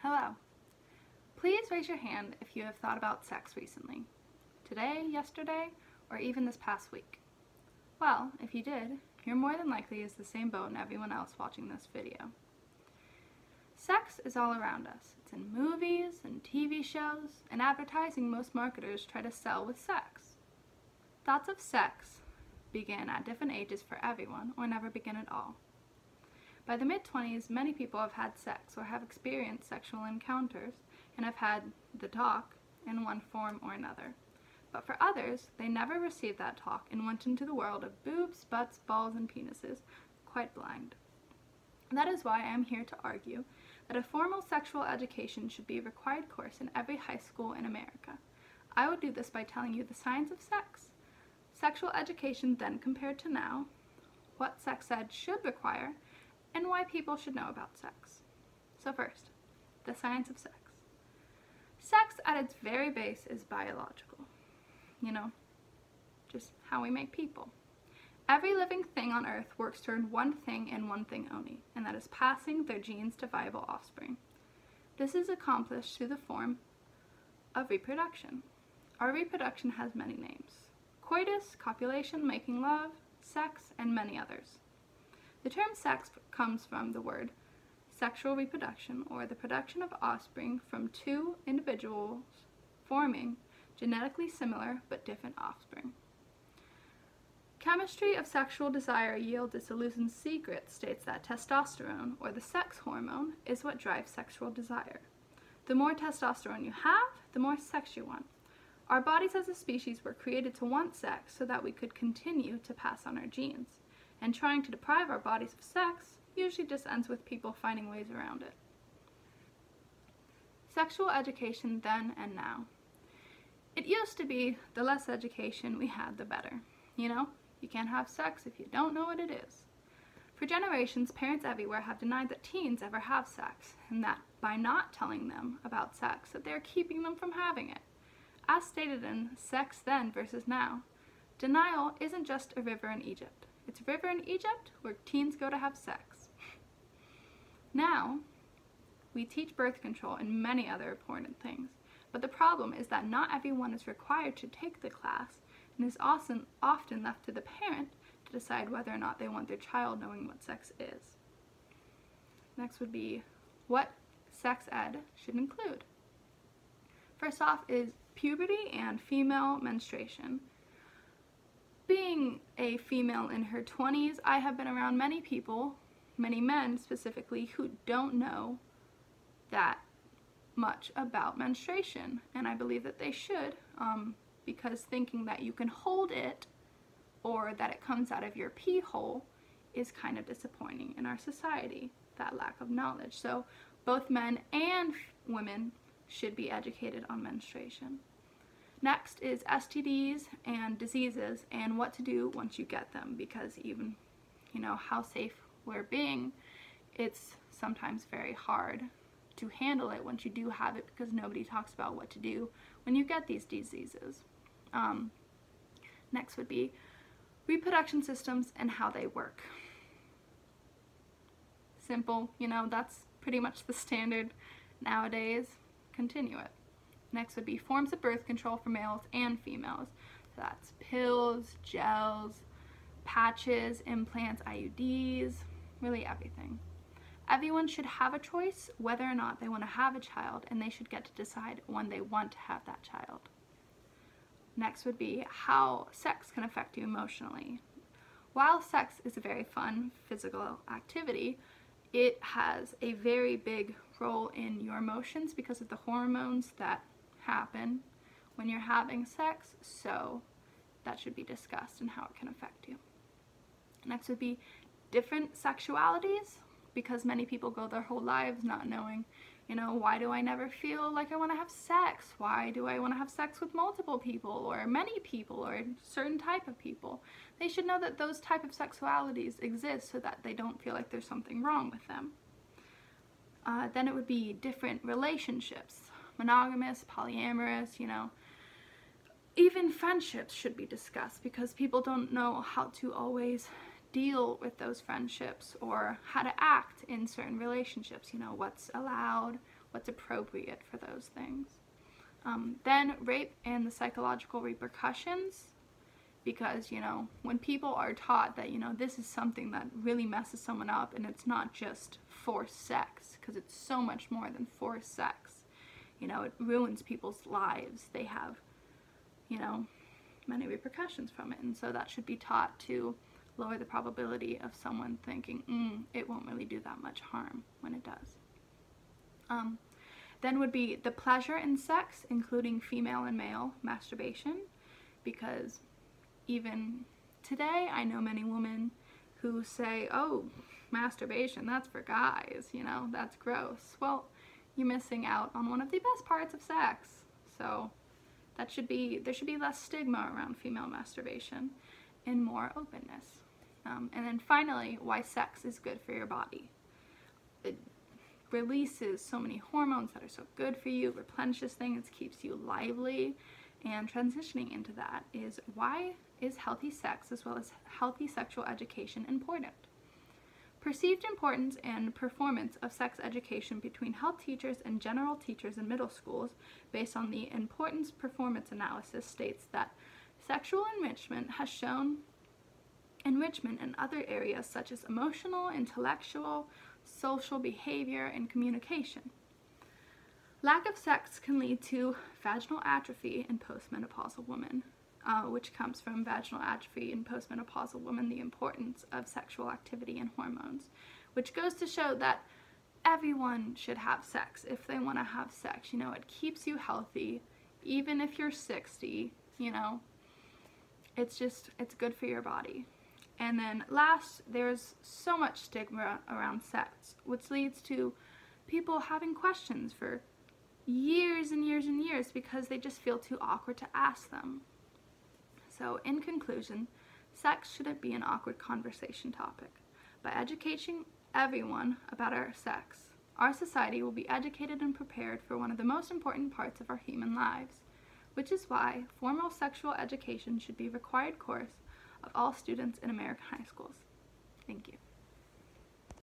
Hello. Please raise your hand if you have thought about sex recently. Today, yesterday, or even this past week. Well, if you did, you're more than likely in the same boat as everyone else watching this video. Sex is all around us. It's in movies and TV shows, and advertising most marketers try to sell with sex. Thoughts of sex begin at different ages for everyone, or never begin at all. By the mid-20s, many people have had sex or have experienced sexual encounters and have had the talk in one form or another. But for others, they never received that talk and went into the world of boobs, butts, balls, and penises, quite blind. That is why I am here to argue that a formal sexual education should be a required course in every high school in America. I would do this by telling you the science of sex, sexual education then compared to now, what sex ed should require, and why people should know about sex. So first, the science of sex. Sex at its very base is biological. Just how we make people. Every living thing on earth works toward one thing and one thing only, and that is passing their genes to viable offspring. This is accomplished through the form of reproduction. Our reproduction has many names: coitus, copulation, making love, sex, and many others. The term sex comes from the word sexual reproduction, or the production of offspring from two individuals forming genetically similar but different offspring. Chemistry of sexual desire yield its elusive secret states that testosterone, or the sex hormone, is what drives sexual desire. The more testosterone you have, the more sex you want. Our bodies as a species were created to want sex so that we could continue to pass on our genes. And trying to deprive our bodies of sex usually just ends with people finding ways around it. Sexual education then and now. It used to be the less education we had, the better. You can't have sex if you don't know what it is. For generations, parents everywhere have denied that teens ever have sex, and that by not telling them about sex, that they're keeping them from having it. As stated in Sex Then versus Now, denial isn't just a river in Egypt. It's a river in Egypt where teens go to have sex. Now, we teach birth control and many other important things, but the problem is that not everyone is required to take the class, and is often left to the parent to decide whether or not they want their child knowing what sex is. Next would be what sex ed should include. First off is puberty and female menstruation. Being a female in her 20s, I have been around many people, many men specifically, who don't know that much about menstruation, and I believe that they should, because thinking that you can hold it or that it comes out of your pee hole is kind of disappointing in our society, that lack of knowledge. So both men and women should be educated on menstruation. Next is STDs and diseases and what to do once you get them, because even, how safe we're being, it's sometimes very hard to handle it once you do have it, because nobody talks about what to do when you get these diseases. Next would be reproduction systems and how they work. Simple, that's pretty much the standard nowadays. Continue it. Next would be forms of birth control for males and females. So that's pills, gels, patches, implants, IUDs, really everything. Everyone should have a choice whether or not they want to have a child, and they should get to decide when they want to have that child. Next would be how sex can affect you emotionally. While sex is a very fun physical activity, it has a very big role in your emotions because of the hormones that happen when you're having sex, so that should be discussed and how it can affect you. Next would be different sexualities, because many people go their whole lives not knowing, why do I never feel like I want to have sex? Why do I want to have sex with multiple people or many people or a certain type of people? They should know that those type of sexualities exist so that they don't feel like there's something wrong with them. Then it would be different relationships, monogamous, polyamorous, even friendships should be discussed, because people don't know how to always deal with those friendships or how to act in certain relationships, what's allowed, what's appropriate for those things. Then rape and the psychological repercussions, because, you know, when people are taught that, you know, this is something that really messes someone up and it's not just forced sex, because it's so much more than forced sex. You know, it ruins people's lives. They have, you know, many repercussions from it, and so that should be taught to lower the probability of someone thinking, it won't really do that much harm when it does. Then would be the pleasure in sex, including female and male masturbation, because even today I know many women who say, oh, masturbation, that's for guys, you know, that's gross. Well, you're missing out on one of the best parts of sex. So there should be less stigma around female masturbation and more openness. And then finally, why sex is good for your body. It releases so many hormones that are so good for you, replenishes things, keeps you lively, and transitioning into that is why is healthy sex as well as healthy sexual education important. Perceived importance and performance of sex education between health teachers and general teachers in middle schools based on the importance performance analysis states that sexual enrichment has shown enrichment in other areas such as emotional, intellectual, social behavior, and communication. Lack of sex can lead to vaginal atrophy in postmenopausal women, which comes from vaginal atrophy in postmenopausal women, the importance of sexual activity and hormones, which goes to show that everyone should have sex if they want to have sex. You know, it keeps you healthy, even if you're 60, you know, it's good for your body. And then last, there's so much stigma around sex, which leads to people having questions for years and years and years because they just feel too awkward to ask them. So in conclusion, sex shouldn't be an awkward conversation topic. By educating everyone about our sex, our society will be educated and prepared for one of the most important parts of our human lives, which is why formal sexual education should be a required course of all students in American high schools. Thank you.